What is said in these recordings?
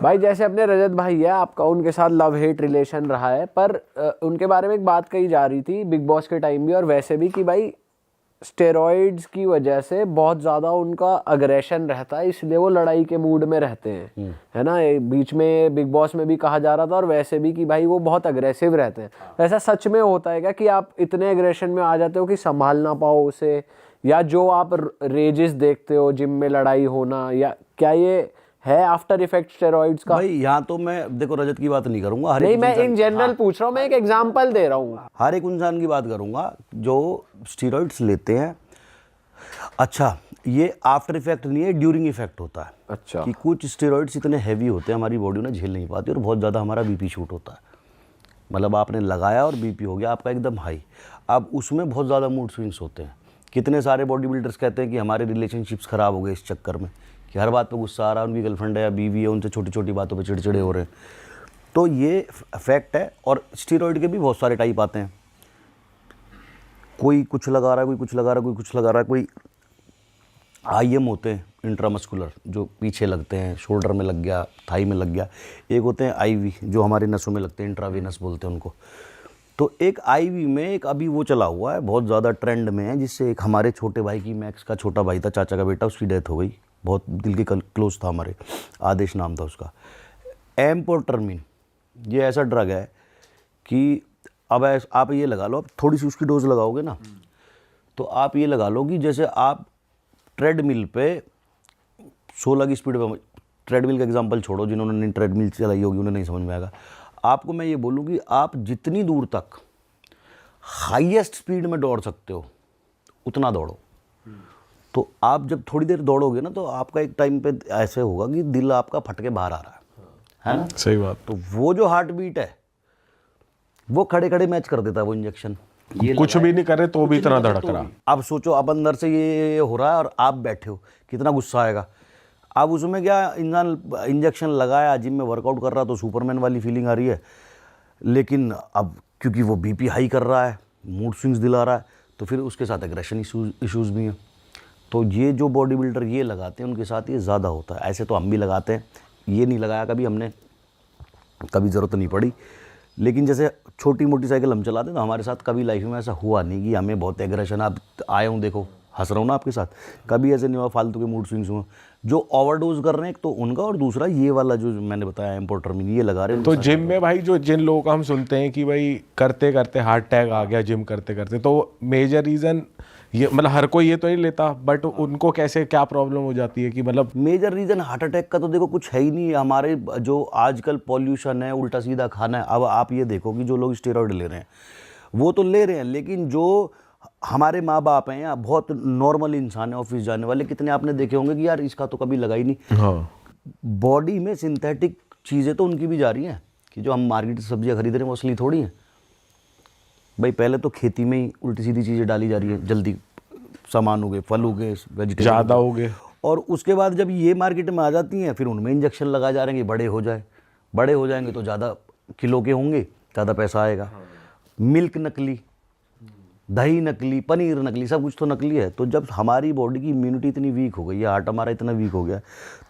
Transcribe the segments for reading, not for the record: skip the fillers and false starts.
भाई जैसे अपने रजत भाई है, आपका उनके साथ लव हेट रिलेशन रहा है, पर उनके बारे में एक बात कही जा रही थी बिग बॉस के टाइम भी और वैसे भी कि भाई स्टेरॉइड्स की वजह से बहुत ज़्यादा उनका अग्रेशन रहता है, इसलिए वो लड़ाई के मूड में रहते हैं, है ना। बीच में बिग बॉस में भी कहा जा रहा था और वैसे भी कि भाई वो बहुत अग्रेसिव रहते हैं। ऐसा सच में होता है क्या कि आप इतने अग्रेशन में आ जाते हो कि संभाल ना पाओ उसे, या जो आप रेजेस देखते हो जिम में लड़ाई होना, या क्या ये है आफ्टर इफेक्ट स्टेरॉइड्स का? भाई यहाँ तो मैं देखो रजत की बात नहीं करूंगा, हर नहीं, एक मैं इंसान, इन जनरल पूछ रहा हूँ, मैं एक एग्जांपल दे रहा हूँ। हर एक इंसान की बात करूंगा जो स्टीरॉइड्स लेते हैं। अच्छा, ये आफ्टर इफेक्ट नहीं है, ड्यूरिंग इफेक्ट होता है। अच्छा। कि कुछ स्टीरॉइड्स इतने हैवी होते हैं हमारी बॉडी में झेल नहीं पाती और बहुत ज़्यादा हमारा बीपी शूट होता है। मतलब आपने लगाया और बीपी हो गया आपका एकदम हाई। अब उसमें बहुत ज़्यादा मूड स्विंग्स होते हैं। कितने सारे बॉडी बिल्डर्स कहते हैं कि हमारे रिलेशनशिप्स ख़राब हो गए इस चक्कर में, कि हर बात पे गुस्सा आ रहा है, उनकी गर्लफ्रेंड है या बीवी है, उनसे छोटी छोटी बातों पे चिड़चिड़े हो रहे हैं। तो ये फैक्ट है। और स्टीरॉइड के भी बहुत सारे टाइप आते हैं। कोई कुछ लगा रहा है, कोई कुछ लगा रहा है, कोई कुछ लगा रहा है। कोई आईएम होते हैं इंट्रामस्कुलर, जो पीछे लगते हैं, शोल्डर में लग गया, थाई में लग गया। एक होते हैं आईवी, जो हमारे नसों में लगते हैं, इंट्रावेनस बोलते हैं उनको। तो एक आईवी में एक अभी वो चला हुआ है, बहुत ज़्यादा ट्रेंड में है, जिससे एक हमारे छोटे भाई की, मैक्स का छोटा भाई था, चाचा का बेटा, उसकी डेथ हो गई। बहुत दिल के क्लोज था हमारे, आदेश नाम था उसका। एम्पोटर्मिन, ये ऐसा ड्रग है कि अब आप ये लगा लो, आप थोड़ी सी उसकी डोज लगाओगे ना, तो आप ये लगा लो कि जैसे आप ट्रेडमिल पे 16 की स्पीड पे, ट्रेडमिल का एग्जांपल छोड़ो, जिन्होंने ट्रेडमिल चलाई होगी उन्हें नहीं समझ में आएगा। आपको मैं ये बोलूँ कि आप जितनी दूर तक हाईएस्ट स्पीड में दौड़ सकते हो उतना दौड़ो। तो आप जब थोड़ी देर दौड़ोगे ना, तो आपका एक टाइम पे ऐसे होगा कि दिल आपका फट के बाहर आ रहा है ना। सही बात। तो वो जो हार्ट बीट है वो खड़े खड़े मैच कर देता है वो इंजेक्शन। ये कुछ भी नहीं करे तो भी इतना धड़क रहा। अब सोचो, अब अंदर से ये हो रहा है और आप बैठे हो, कितना गुस्सा आएगा। अब उसमें क्या, इंसान इंजेक्शन लगाया, जिम में वर्कआउट कर रहा, तो सुपरमैन वाली फीलिंग आ रही है। लेकिन अब क्योंकि वो बीपी हाई कर रहा है, मूड स्विंग्स दिला रहा है, तो फिर उसके साथ एग्रेशन इश्यूज़ भी हैं। तो ये जो बॉडी बिल्डर ये लगाते हैं, उनके साथ ये ज़्यादा होता है। ऐसे तो हम भी लगाते हैं, ये नहीं लगाया कभी हमने, कभी ज़रूरत नहीं पड़ी। लेकिन जैसे छोटी मोटी साइकिल हम चलाते हैं, तो हमारे साथ कभी लाइफ में ऐसा हुआ नहीं कि हमें बहुत एग्रेशन, आप आया हूँ देखो हंस रहा हूँ ना आपके साथ, कभी ऐसे नहीं हुआ फालतू के मूड स्विंग्स हुए। जो ओवरडोज कर रहे हैं एक तो उनका, और दूसरा ये वाला जो मैंने बताया एम्पोटर्मिन, ये लगा रहे हैं। तो जिम में भाई जो जिन लोगों का हम सुनते हैं कि भाई करते करते हार्ट अटैक आ गया जिम करते करते, तो मेजर रीज़न ये, मतलब हर कोई ये तो नहीं लेता, बट उनको कैसे क्या प्रॉब्लम हो जाती है कि मतलब? मेजर रीज़न हार्ट अटैक का तो देखो कुछ है ही नहीं। हमारे जो आजकल पॉल्यूशन है, उल्टा सीधा खाना है। अब आप ये देखो कि जो लोग स्टेरॉइड ले रहे हैं वो तो ले रहे हैं, लेकिन जो हमारे माँ बाप हैं या बहुत नॉर्मल इंसान है ऑफिस जाने वाले, कितने आपने देखे होंगे कि यार इसका तो कभी लगा ही नहीं। हाँ। बॉडी में सिंथेटिक चीज़ें तो उनकी भी जा रही हैं, कि जो हम मार्केट से सब्जियां खरीद रहे हैं वो असली थोड़ी हैं भाई। पहले तो खेती में ही उल्टी सीधी चीज़ें डाली जा रही हैं, जल्दी सामान हो गए, फल हो गए, वेजिटेबल ज़्यादा हो गए, और उसके बाद जब ये मार्केट में आ जाती हैं, फिर उनमें इंजेक्शन लगा जा रहे हैं कि बड़े हो जाए। बड़े हो जाएंगे तो ज़्यादा किलो के होंगे, ज़्यादा पैसा आएगा। मिल्क नकली, दही नकली, पनीर नकली, सब कुछ तो नकली है। तो जब हमारी बॉडी की इम्यूनिटी इतनी वीक हो गई है, हार्ट हमारा इतना वीक हो गया,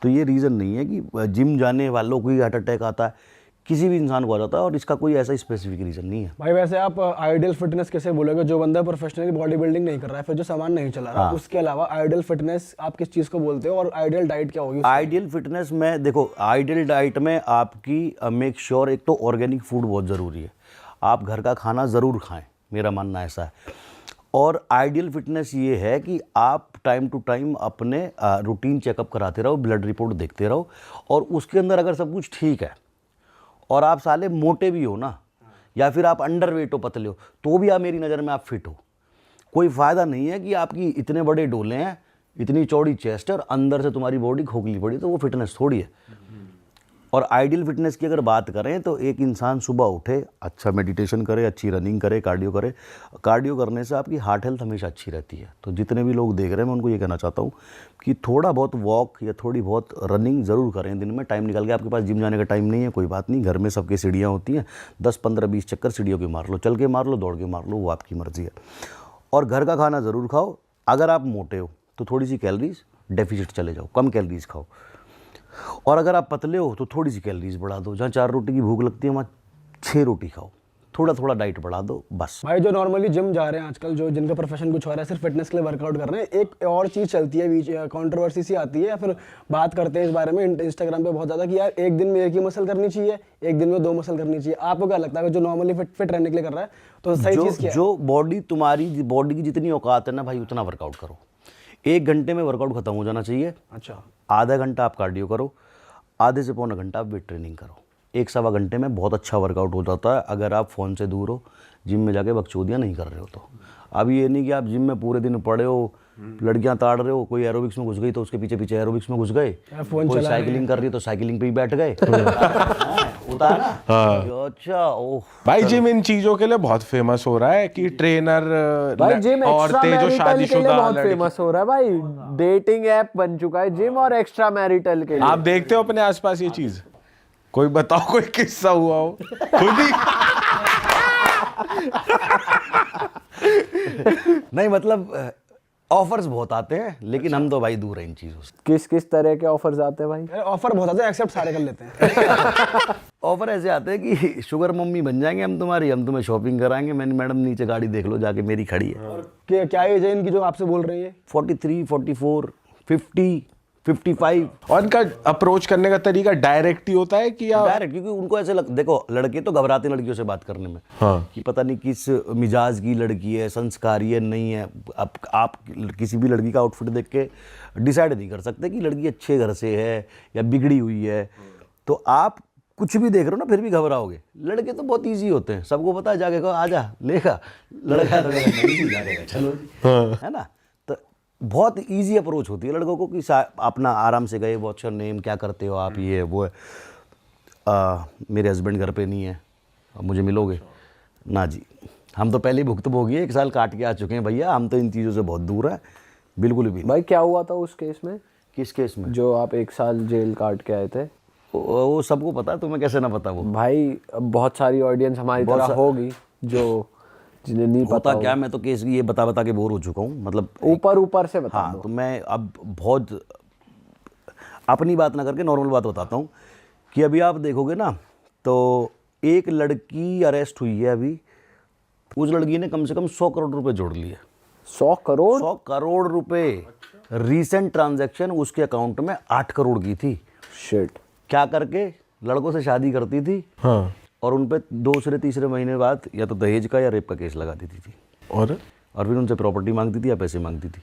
तो ये रीज़न नहीं है कि जिम जाने वालों को ही हार्ट अटैक आता है, किसी भी इंसान को आ जाता है, और इसका कोई ऐसा स्पेसिफिक रीज़न नहीं है। भाई वैसे आप आइडियल फिटनेस कैसे बोलोगे? जो बंदा प्रोफेशनली बॉडी बिल्डिंग नहीं कर रहा है, फिर जो सामान नहीं चला रहा, उसके अलावा आइडियल फिटनेस आप किस चीज़ को बोलते हो, और आइडियल डाइट क्या होगी? आइडियल फिटनेस में देखो, आइडियल डाइट में आपकी मेक श्योर, एक तो ऑर्गेनिक फूड बहुत ज़रूरी है, आप घर का खाना ज़रूर खाएं, मेरा मानना ऐसा है। और आइडियल फिटनेस ये है कि आप टाइम टू टाइम अपने रूटीन चेकअप कराते रहो, ब्लड रिपोर्ट देखते रहो, और उसके अंदर अगर सब कुछ ठीक है और आप साले मोटे भी हो ना, या फिर आप अंडर वेट हो, पतले हो, तो भी आप मेरी नज़र में आप फिट हो। कोई फ़ायदा नहीं है कि आपकी इतने बड़े डोले हैं, इतनी चौड़ी चेस्ट है, और अंदर से तुम्हारी बॉडी खोखली पड़ी, तो वो फिटनेस थोड़ी है। और आइडियल फिटनेस की अगर बात करें तो एक इंसान सुबह उठे, अच्छा मेडिटेशन करे, अच्छी रनिंग करे, कार्डियो करे। कार्डियो करने से आपकी हार्ट हेल्थ हमेशा अच्छी रहती है। तो जितने भी लोग देख रहे हैं, मैं उनको ये कहना चाहता हूँ कि थोड़ा बहुत वॉक या थोड़ी बहुत रनिंग ज़रूर करें दिन में, टाइम निकाल के। आपके पास जिम जाने का टाइम नहीं है, कोई बात नहीं, घर में सबके सीढ़ियाँ होती हैं, 10, 15, 20 चक्कर सीढ़ियों के मार लो, चल के मार लो, दौड़ के मार लो, वो आपकी मर्ज़ी है। और घर का खाना ज़रूर खाओ। अगर आप मोटे हो तो थोड़ी सी कैलोरीज डेफिसिट चले जाओ, कम कैलोरीज खाओ। और अगर आप पतले हो तो थोड़ी सी कैलोरीज बढ़ा दो, जहाँ 4 रोटी की भूख लगती है वहाँ 6 रोटी खाओ, थोड़ा थोड़ा डाइट बढ़ा दो बस। भाई जो नॉर्मली जिम जा रहे हैं आजकल, जो जिनका प्रोफेशन कुछ हो रहा है, सिर्फ फिटनेस के लिए वर्कआउट कर रहे हैं, एक और चीज़ चलती है बीच, कंट्रोवर्सी सी आती है या फिर बात करते हैं इस बारे में इंस्टाग्राम पे बहुत ज़्यादा कि यार एक दिन में एक ही मसल करनी चाहिए, एक दिन में 2 मसल करनी चाहिए। आपको क्या लगता है जो नॉर्मली फिट रहने के लिए कर रहा है तो सही चीज़ क्या है? जो बॉडी तुम्हारी बॉडी की जितनी औकात है ना भाई, उतना वर्कआउट करो। 1 घंटे में वर्कआउट खत्म हो जाना चाहिए। अच्छा, आधा घंटा आप कार्डियो करो, आधे से पौना घंटा आप वेट ट्रेनिंग करो। 1-1.25 घंटे में बहुत अच्छा वर्कआउट हो जाता है, अगर आप फ़ोन से दूर हो, जिम में जाके बकचोदियाँ नहीं कर रहे हो तो। अब ये नहीं कि आप जिम में पूरे दिन पड़े हो, लड़कियां ताड़ रहे हो, कोई एरोबिक्स में घुस गई तो उसके पीछे पीछे एरोबिक्स में घुस गए, कोई साइकिलिंग कर रही है तो साइकिलिंग पे ही बैठ गए। होता है ना। अच्छा, ओह भाई जिम इन चीजों के लिए बहुत फेमस हो रहा है कि ट्रेनर भाई जिम एक्स्ट्रा औरतें जो मैरिटल के लिए शादीशुदा बहुत लड़की, फेमस हो रहा है भाई, डेटिंग ऐप बन चुका है जिम और एक्स्ट्रा मैरिटल के लिए। आप देखते हो अपने आसपास ये चीज? कोई बताओ, कोई किस्सा हुआ हो खुद ही? नहीं मतलब ऑफर्स बहुत आते हैं, लेकिन हम तो भाई दूर हैं इन चीज़ों से। किस किस तरह के ऑफर्स आते हैं भाई? ऑफर बहुत आते हैं, एक्सेप्ट सारे कर लेते हैं। ऑफर ऐसे आते हैं कि शुगर मम्मी बन जाएंगे हम तुम्हारी, हम तुम्हें शॉपिंग कराएंगे। मैंने मैडम नीचे गाड़ी देख लो जाके, मेरी खड़ी है। क्या एज है इनकी जो आपसे बोल रही है? 43, 44, 50, 55। और इनका अप्रोच करने का तरीका डायरेक्ट ही होता है कि आप डायरेक्ट, क्योंकि उनको ऐसे देखो लड़के तो घबराते हैं लड़कियों से बात करने में। हाँ। कि पता नहीं किस मिजाज की लड़की है, संस्कारी है नहीं है। अब आप किसी भी लड़की का आउटफिट देख के डिसाइड नहीं कर सकते कि लड़की अच्छे घर से है या बिगड़ी हुई है। तो आप कुछ भी देख रहे हो ना, फिर भी घबराओगे। लड़के तो बहुत ईजी होते हैं, सबको पता है, जाके कहो आजा लेगा, लड़का तो नहीं जाएगा, चलो जी, है ना। तो बहुत इजी अप्रोच होती है लड़कों को कि अपना आराम से गए, व्हाट्स योर नेम, क्या करते हो आप, ये वो है। मेरे हस्बैंड घर पे नहीं है, अब मुझे मिलोगे ना जी। हम तो पहले ही भुक्तभोगी है, 1 साल काट के आ चुके हैं भैया, हम तो इन चीज़ों से बहुत दूर है, बिल्कुल भी नहीं। भाई क्या हुआ था उस केस में? किस केस में? जो आप 1 साल जेल काट के आए थे? वो सबको पता है, तुम्हें कैसे ना पता? वो भाई अब बहुत सारी ऑडियंस हमारी तरह होगी जो जिन्हें नहीं होता पता क्या, मैं तो केस ये बता बता के बोर हो चुका हूँ, मतलब ऊपर से बता हाँ। दो। तो मैं अब बहुत अपनी बात ना करके नॉर्मल बात बताता हूँ कि अभी आप देखोगे ना तो एक लड़की अरेस्ट हुई है अभी। उस लड़की ने कम से कम 100 करोड़ रुपए जोड़ लिए। 100 करोड़? 100 करोड़ रुपए। रीसेंट ट्रांजैक्शन उसके अकाउंट में 8 करोड़ की थी। शिट। क्या करके? लड़कों से शादी करती थी। हाँ। और उन पे 2-3 महीने बाद या तो दहेज का या रेप का केस लगा देती थी, और फिर उनसे प्रॉपर्टी मांगती थी या पैसे मांगती थी।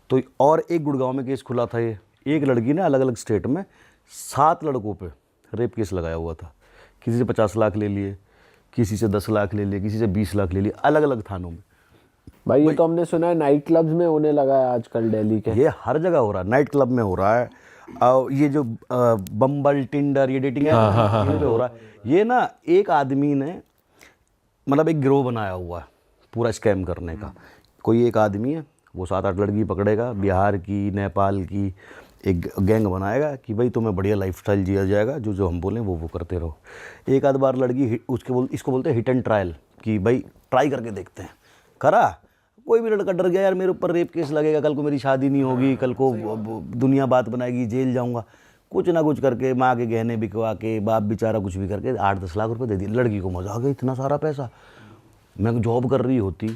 तो और एक गुड़गांव में केस खुला था। ये एक लड़की ने अलग अलग स्टेट में 7 लड़कों पे रेप केस लगाया हुआ था। किसी से 50 लाख ले लिए, किसी से 10 लाख ले लिए, किसी से 20 लाख ले लिए, अलग अलग थानों में। भाई ये तो हमने सुना है नाइट क्लब्स में होने लगा है आजकल दिल्ली के। ये हर जगह हो रहा है, नाइट क्लब में हो रहा है। ये जो बम्बल, टिंडर, ये डेटिंग ऐप पे हो रहा है। ये ना एक आदमी ने मतलब एक गिरोह बनाया हुआ है पूरा स्कैम करने का। कोई एक आदमी है, वो 7-8 लड़की पकड़ेगा, बिहार की, नेपाल की, एक गैंग बनाएगा कि भाई तुम्हें बढ़िया लाइफस्टाइल जिया जाएगा, जो जो हम बोलें वो करते रहो। एक आध बार लड़की इसको बोलते हैं हिट एंड ट्रायल, कि भाई ट्राई करके देखते हैं। करा, कोई भी लड़का डर गया, यार मेरे ऊपर रेप केस लगेगा, कल को मेरी शादी नहीं होगी, कल को दुनिया बात बनाएगी, जेल जाऊंगा, कुछ ना कुछ करके माँ के गहने बिकवा के, बाप बेचारा कुछ भी करके 8-10 लाख रुपए दे दिए। लड़की को मजा आ गया, इतना सारा पैसा। मैं जॉब कर रही होती,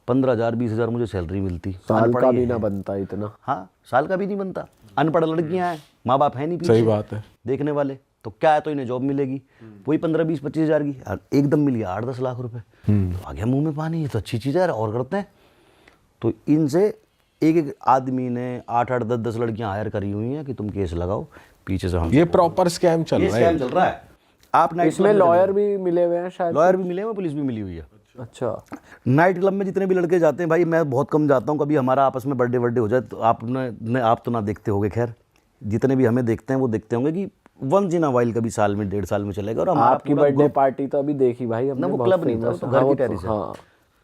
15,000-20,000 मुझे सैलरी मिलती। साल का भी ना बनता इतना। हाँ, साल का भी नहीं बनता। अनपढ़ लड़कियां हैं, माँ बाप है नहीं पीछे, सही बात है, देखने वाले। तो क्या है, तो इन्हें जॉब मिलेगी, वही 15-20-25 हज़ार की, एकदम मिल गया 8-10 लाख रुपए। तो आ गया मुंह में पानी, ये तो अच्छी चीज़ है और करते हैं। तो इनसे एक आदमी ने 8-8, 10-10 लड़कियां हायर करी हुई हैं कि तुम केस लगाओ, पीछे से हम। ये प्रॉपर स्कैम चल रहा है। स्कैम चल रहा है। आप नाइट इसमें लॉयर भी मिले हुए हैं शायद? लॉयर भी मिले हुए, पुलिस भी मिली हुई है। अच्छा। नाइट क्लब में जितने भी लड़के जाते हैं भाई, मैं बहुत कम जाता हूँ। कभी हमारा आपस में बर्थडे हो जाए तो आप तो ना देखते होगे, खैर जितने भी हमें देखते हैं वो देखते होंगे कि वंस इन अ वाइल, कभी साल में 1.5 साल में चलेगा। और आपकी बर्थडे पार्टी तो अभी देखी भाई हमने, वो क्लब नहीं था, तो घर की टेरिस है।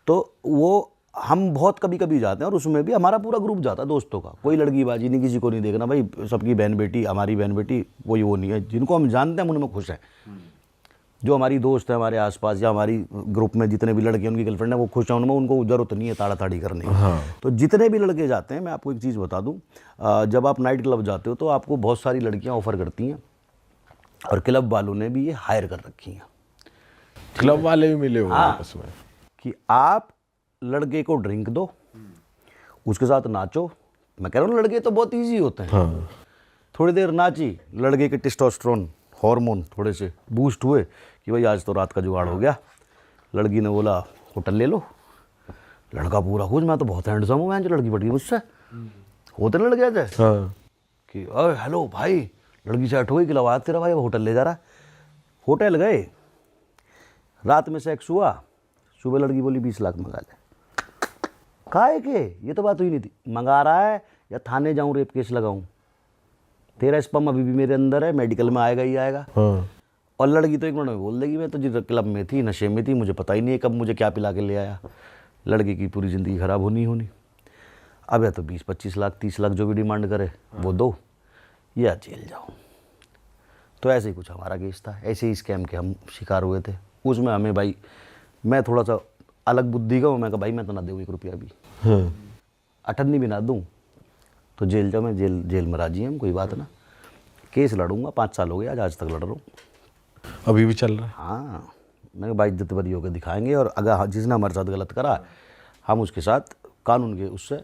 तो वो हम बहुत कभी कभी जाते हैं, और उसमें भी हमारा पूरा ग्रुप जाता है दोस्तों का। कोई लड़की बाजी नहीं, किसी को नहीं देखना भाई, सबकी बहन बेटी, हमारी बहन बेटी, वो नहीं है। जिनको हम जानते हैं हम उनमें खुश हैं। जो हमारी दोस्त है हमारे आसपास या हमारी ग्रुप में जितने भी लड़के उनकी गर्लफ्रेंड है वो खुश हैं उनमें, उनको जरूरत नहीं है ताड़ा ताड़ी करने की। तो जितने भी लड़के जाते हैं, मैं आपको एक चीज़ बता दूं, जब आप नाइट क्लब जाते हो तो आपको बहुत सारी लड़कियां ऑफर करती हैं, और क्लब वालों ने भी ये हायर कर रखी हैं क्लब वाले भी मिले हुए हैं हाँ। आपस में। कि आप लड़के को ड्रिंक दो, उसके साथ नाचो। मैं कह रहा हूँ लड़के तो बहुत ईजी होते हैं। हाँ। थोड़ी देर नाची, लड़के के टेस्टोस्टेरोन हार्मोन थोड़े से बूस्ट हुए कि भाई आज तो रात का जुगाड़ हो गया। लड़की ने बोला होटल ले लो, लड़का पूरा खुश, मैं तो बहुत हैंडसम हूँ, मैं जो लड़की पट गई मुझसे। होते लड़ गया थे हाँ। कि अरे हेलो भाई, लड़की सेट हो गई कि लवाया तेरा भाई, अब होटल ले जा रहा। होटल गए, रात में सेक्स हुआ, सुबह लड़की बोली 20 लाख मंगा ले। काहे के, ये तो बात हुई नहीं थी। मंगा रहा है या थाने जाऊं रेप केस लगाऊं, तेरा स्पर्म अभी भी मेरे अंदर है, मेडिकल में आएगा ही आएगा। हाँ। और लड़की तो एक मिनट में बोल देगी मैं तो जिस क्लब में थी, नशे में थी, मुझे पता ही नहीं है कब मुझे क्या पिला के ले आया। लड़की की पूरी ज़िंदगी ख़राब होनी होनी। अब या तो 20-25 लाख 30 लाख जो भी डिमांड करे वो दो, या जेल जाओ। तो ऐसे ही कुछ हमारा केस था, ऐसे ही स्कैम के हम शिकार हुए थे। उसमें हमें भाई, मैं थोड़ा सा अलग बुद्धि का हूँ, मैं कहा भाई मैं तो ना दूँ 1 रुपया भी, हाँ। अठन्नी भी ना दूँ तो जेल जाओ। मैं जेल में राजी हम, कोई बात ना, केस लड़ूंगा। 5 साल हो गए आज तक लड़ रहा हूँ। अभी भी चल रहा है। हाँ, मैंने भाई इज्जत बरी होकर दिखाएंगे, और अगर जिसने हमारे साथ गलत करा हम उसके साथ कानून के उससे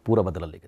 पूरा बदला लेके